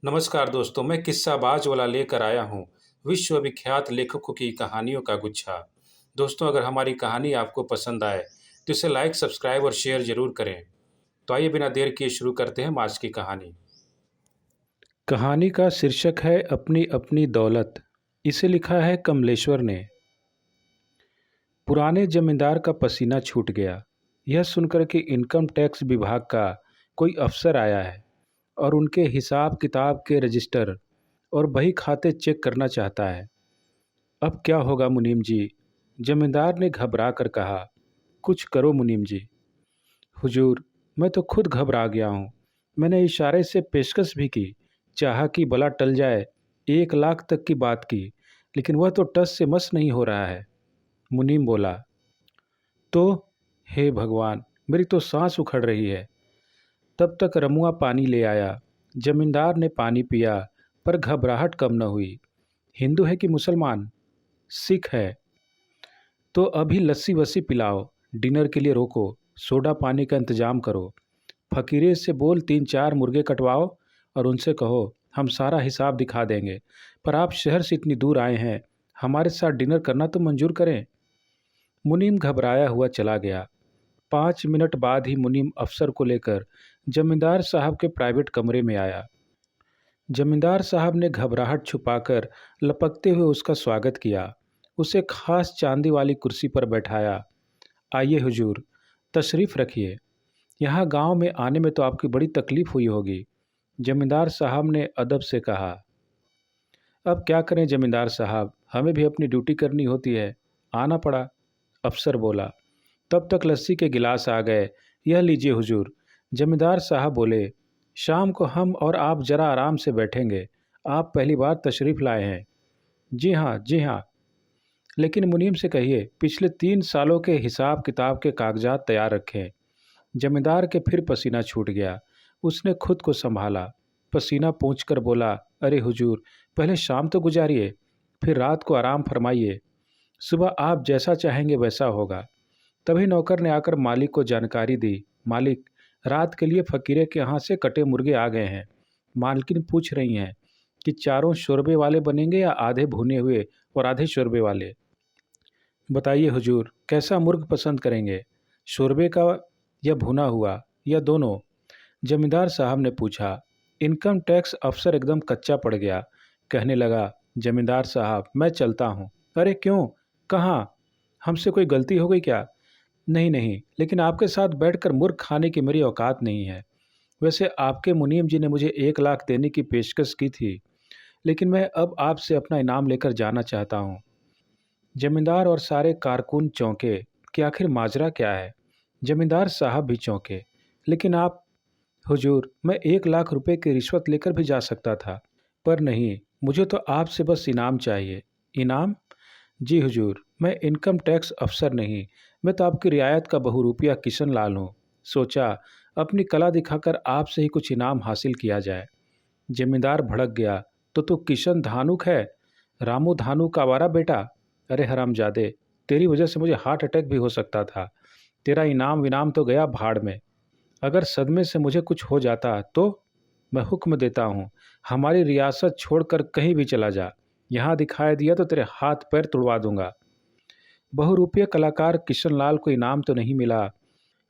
नमस्कार दोस्तों, मैं किस्साबाज वाला लेकर आया हूँ विश्व विख्यात लेखकों की कहानियों का गुच्छा। दोस्तों, अगर हमारी कहानी आपको पसंद आए तो इसे लाइक, सब्सक्राइब और शेयर ज़रूर करें। तो आइए बिना देर किए शुरू करते हैं हम आज की कहानी। कहानी का शीर्षक है अपनी अपनी दौलत। इसे लिखा है कमलेश्वर ने। पुराने जमींदार का पसीना छूट गया यह सुनकर कि इनकम टैक्स विभाग का कोई अफसर आया है और उनके हिसाब किताब के रजिस्टर और बही खाते चेक करना चाहता है। अब क्या होगा मुनीम जी? जमींदार ने घबरा कर कहा। कुछ करो मुनीम जी। हुजूर, मैं तो खुद घबरा गया हूँ। मैंने इशारे से पेशकश भी की, चाहा कि भला टल जाए, 1 लाख तक की बात की, लेकिन वह तो टस से मस नहीं हो रहा है। मुनीम बोला। तो हे भगवान, मेरी तो सांस उखड़ रही है। तब तक रमुआ पानी ले आया। जमींदार ने पानी पिया, पर घबराहट कम न हुई। हिंदू है कि मुसलमान? सिख है। तो अभी लस्सी वस्सी पिलाओ, डिनर के लिए रोको, सोडा पानी का इंतजाम करो। फकीरे से बोल 3-4 मुर्गे कटवाओ और उनसे कहो हम सारा हिसाब दिखा देंगे, पर आप शहर से इतनी दूर आए हैं, हमारे साथ डिनर करना तो मंजूर करें। मुनीम घबराया हुआ चला गया। 5 मिनट बाद ही मुनीम अफसर को लेकर जमींदार साहब के प्राइवेट कमरे में आया। जमींदार साहब ने घबराहट छुपाकर लपकते हुए उसका स्वागत किया। उसे खास चांदी वाली कुर्सी पर बैठाया। आइए हुजूर, तशरीफ़ रखिए। यहाँ गांव में आने में तो आपकी बड़ी तकलीफ़ हुई होगी। जमींदार साहब ने अदब से कहा। अब क्या करें जमींदार साहब, हमें भी अपनी ड्यूटी करनी होती है, आना पड़ा। अफसर बोला। तब तक लस्सी के गिलास आ गए। यह लीजिए हुजूर। जमींदार साहब बोले। शाम को हम और आप जरा आराम से बैठेंगे। आप पहली बार तशरीफ़ लाए हैं। जी हाँ, जी हाँ। लेकिन मुनीम से कहिए पिछले 3 सालों के हिसाब किताब के कागजात तैयार रखें। जमींदार के फिर पसीना छूट गया। उसने खुद को संभाला। पसीना पोंछकर बोला, अरे हुजूर, पहले शाम तो गुजारिए, फिर रात को आराम फरमाइए। सुबह आप जैसा चाहेंगे वैसा होगा। तभी नौकर ने आकर मालिक को जानकारी दी। मालिक, रात के लिए फकीरे के यहाँ से कटे मुर्गे आ गए हैं। मालकिन पूछ रही हैं कि चारों शोरबे वाले बनेंगे या आधे भुने हुए और आधे शोरबे वाले। बताइए हुजूर, कैसा मुर्ग पसंद करेंगे, शोरबे का या भुना हुआ या दोनों? जमींदार साहब ने पूछा। इनकम टैक्स अफसर एकदम कच्चा पड़ गया। कहने लगा, जमींदार साहब मैं चलता हूँ। अरे क्यों? कहाँ? हमसे कोई गलती हो गई क्या? नहीं नहीं, लेकिन आपके साथ बैठकर मुर्ग खाने की मेरी औकात नहीं है। वैसे आपके मुनीम जी ने मुझे 1 लाख देने की पेशकश की थी, लेकिन मैं अब आपसे अपना इनाम लेकर जाना चाहता हूँ। जमींदार और सारे कारकुन चौंके कि आखिर माजरा क्या है। जमींदार साहब भी चौंके। लेकिन आप? हुजूर, मैं 1 लाख रुपए की रिश्वत लेकर भी जा सकता था, पर नहीं, मुझे तो आपसे बस इनाम चाहिए। इनाम? जी हुजूर, मैं इनकम टैक्स अफसर नहीं, मैं तो आपकी रियायत का बहुरूपिया किशन लाल हूँ। सोचा अपनी कला दिखाकर आपसे ही कुछ इनाम हासिल किया जाए। जमींदार भड़क गया। तो तू किशन धानुक है, रामू धानु का आवारा बेटा? अरे हरामजादे, तेरी वजह से मुझे हार्ट अटैक भी हो सकता था। तेरा इनाम विनाम तो गया भाड़ में। अगर सदमे से मुझे कुछ हो जाता तो? मैं हुक्म देता हूँ, हमारी रियासत छोड़कर कहीं भी चला जा। यहाँ दिखाई दिया तो तेरे हाथ पैर तुड़वा दूंगा। बहुरूपिया कलाकार किशनलाल को इनाम तो नहीं मिला।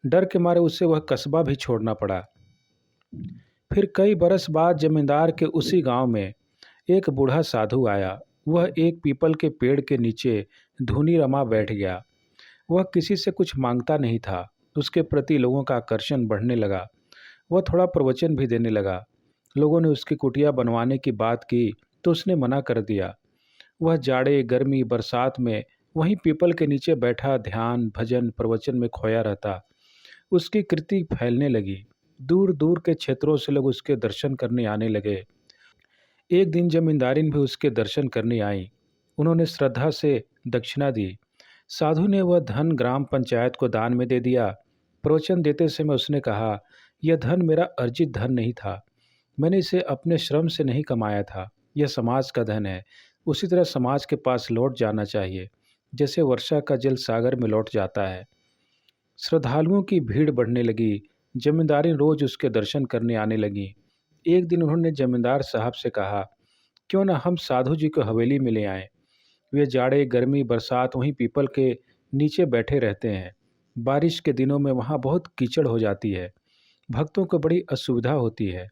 डर के मारे उसे वह कस्बा भी छोड़ना पड़ा। फिर कई बरस बाद जमींदार के उसी गांव में एक बूढ़ा साधु आया। वह एक पीपल के पेड़ के नीचे धूनी रमा बैठ गया। वह किसी से कुछ मांगता नहीं था। उसके प्रति लोगों का आकर्षण बढ़ने लगा। वह थोड़ा प्रवचन भी देने लगा। लोगों ने उसकी कुटिया बनवाने की बात की तो उसने मना कर दिया। वह जाड़े, गर्मी, बरसात में वहीं पीपल के नीचे बैठा ध्यान, भजन, प्रवचन में खोया रहता। उसकी कृति फैलने लगी। दूर दूर के क्षेत्रों से लोग उसके दर्शन करने आने लगे। एक दिन जमींदारिन भी उसके दर्शन करने आई। उन्होंने श्रद्धा से दक्षिणा दी। साधु ने वह धन ग्राम पंचायत को दान में दे दिया। प्रवचन देते समय उसने कहा, यह धन मेरा अर्जित धन नहीं था, मैंने इसे अपने श्रम से नहीं कमाया था। यह समाज का धन है। उसी तरह समाज के पास लौट जाना चाहिए, जैसे वर्षा का जल सागर में लौट जाता है। श्रद्धालुओं की भीड़ बढ़ने लगी। जमींदारी रोज उसके दर्शन करने आने लगी। एक दिन उन्होंने जमींदार साहब से कहा, क्यों ना हम साधु जी को हवेली में ले आएं। वे जाड़े गर्मी बरसात वहीं पीपल के नीचे बैठे रहते हैं। बारिश के दिनों में वहाँ बहुत कीचड़ हो जाती है, भक्तों को बड़ी असुविधा होती है।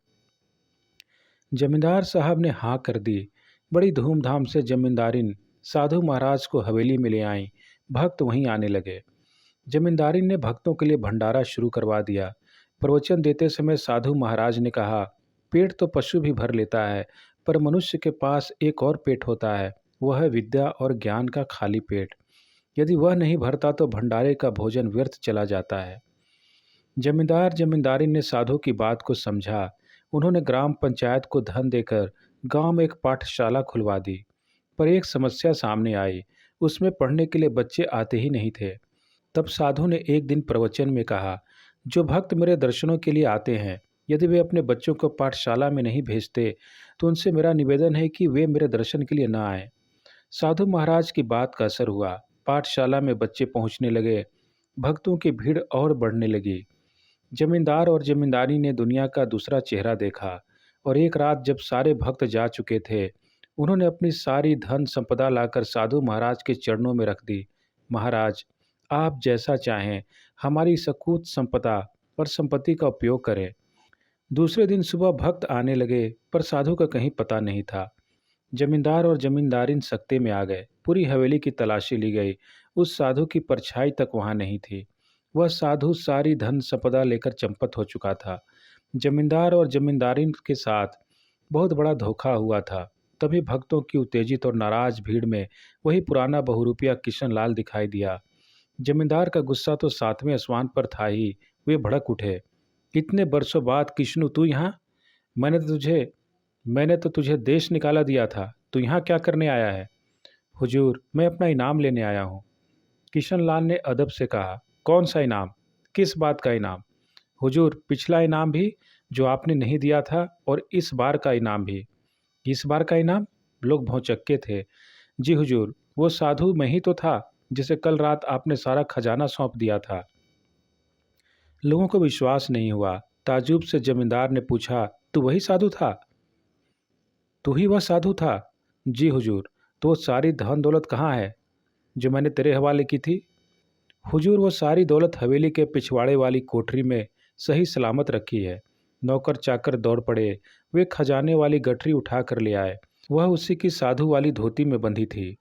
जमींदार साहब ने हाँ कर दी। बड़ी धूमधाम से जमींदारिन साधु महाराज को हवेली में ले आई। भक्त वहीं आने लगे। जमींदारिन ने भक्तों के लिए भंडारा शुरू करवा दिया। प्रवचन देते समय साधु महाराज ने कहा, पेट तो पशु भी भर लेता है, पर मनुष्य के पास एक और पेट होता है, वह है विद्या और ज्ञान का खाली पेट। यदि वह नहीं भरता तो भंडारे का भोजन व्यर्थ चला जाता है। जमींदार जमींदारिन ने साधु की बात को समझा। उन्होंने ग्राम पंचायत को धन देकर गांव में एक पाठशाला खुलवा दी। पर एक समस्या सामने आई, उसमें पढ़ने के लिए बच्चे आते ही नहीं थे। तब साधु ने एक दिन प्रवचन में कहा, जो भक्त मेरे दर्शनों के लिए आते हैं, यदि वे अपने बच्चों को पाठशाला में नहीं भेजते तो उनसे मेरा निवेदन है कि वे मेरे दर्शन के लिए न आए। साधु महाराज की बात का असर हुआ। पाठशाला में बच्चे पहुंचने लगे। भक्तों की भीड़ और बढ़ने लगी। जमींदार और जमींदारी ने दुनिया का दूसरा चेहरा देखा। और एक रात जब सारे भक्त जा चुके थे, उन्होंने अपनी सारी धन संपदा लाकर साधु महाराज के चरणों में रख दी। महाराज, आप जैसा चाहें हमारी सकूत संपदा और संपत्ति का उपयोग करें। दूसरे दिन सुबह भक्त आने लगे, पर साधु का कहीं पता नहीं था। जमींदार और जमींदारिन सकते में आ गए। पूरी हवेली की तलाशी ली गई। उस साधु की परछाई तक वहां नहीं थी। वह साधु सारी धन संपदा लेकर चंपत हो चुका था। जमींदार और जमींदारिन के साथ बहुत बड़ा धोखा हुआ था। तभी भक्तों की उत्तेजित और नाराज भीड़ में वही पुराना बहुरूपिया किशन लाल दिखाई दिया। जमींदार का गुस्सा तो सातवें आसमान पर था ही। वे भड़क उठे, इतने बरसों बाद किशनु तू यहाँ? मैंने तो तुझे मैंने तो तुझे देश निकाला दिया था, तू यहाँ क्या करने आया है? हुजूर, मैं अपना इनाम लेने आया हूँ। किशन लाल ने अदब से कहा, कौन सा इनाम? किस बात का इनाम? हुजूर, पिछला इनाम भी जो आपने नहीं दिया था, और इस बार का इनाम भी। इस बार का इनाम? लोग भौचक्के थे। जी हुजूर, वो साधु मैं ही तो था जिसे कल रात आपने सारा खजाना सौंप दिया था। लोगों को विश्वास नहीं हुआ। ताज्जुब से जमींदार ने पूछा, तू वही साधु था? तू ही वह साधु था? जी हुजूर। तो वो सारी धन दौलत कहाँ है जो मैंने तेरे हवाले की थी? हुजूर, वो सारी दौलत हवेली के पिछवाड़े वाली कोठरी में सही सलामत रखी है। नौकर चाकर दौड़ पड़े। वे खजाने वाली गठरी उठा कर ले आए। वह उसी की साधु वाली धोती में बंधी थी।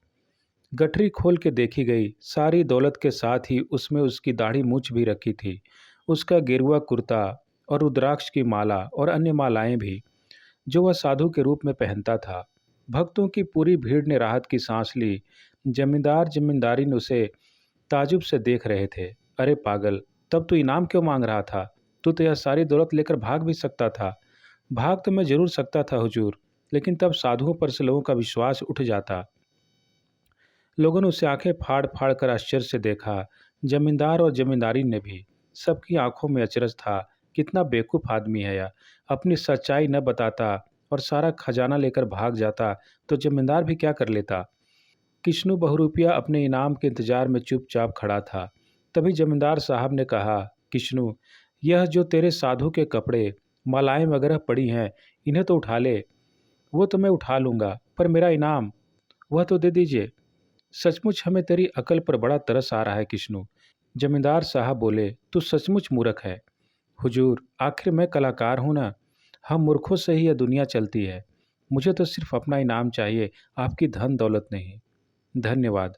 गठरी खोल के देखी गई। सारी दौलत के साथ ही उसमें उसकी दाढ़ी मूछ भी रखी थी, उसका गेरुआ कुर्ता और रुद्राक्ष की माला और अन्य मालाएं भी, जो वह साधु के रूप में पहनता था। भक्तों की पूरी भीड़ ने राहत की सांस ली। जमींदार जमींदारी ने उसे ताजुब से देख रहे थे। अरे पागल, तब तू इनाम क्यों मांग रहा था? तू तो यह सारी दौलत लेकर भाग भी सकता था। भाग तो मैं जरूर सकता था हुजूर, लेकिन तब साधुओं पर से लोगों का विश्वास उठ जाता। लोगों ने उसे आंखें फाड़ फाड़ कर आश्चर्य से देखा। जमींदार और जमींदारी ने भी। सबकी आंखों में अचरज था, कितना बेवकूफ़ आदमी है यह। अपनी सच्चाई न बताता और सारा खजाना लेकर भाग जाता तो जमींदार भी क्या कर लेता। किश्नू बहुरूपिया अपने इनाम के इंतजार में चुपचाप खड़ा था। तभी जमींदार साहब ने कहा, किश्नू, यह जो तेरे साधु के कपड़े मालाएं वगैरह पड़ी हैं, इन्हें तो उठा ले। वो तो मैं उठा लूँगा, पर मेरा इनाम, वह तो दे दीजिए। सचमुच हमें तेरी अकल पर बड़ा तरस आ रहा है किश्नू। जमींदार साहब बोले, तू सचमुच मूर्ख है। हुजूर, आखिर मैं कलाकार हूँ ना। हम मूर्खों से ही यह दुनिया चलती है। मुझे तो सिर्फ अपना इनाम चाहिए, आपकी धन दौलत नहीं। धन्यवाद।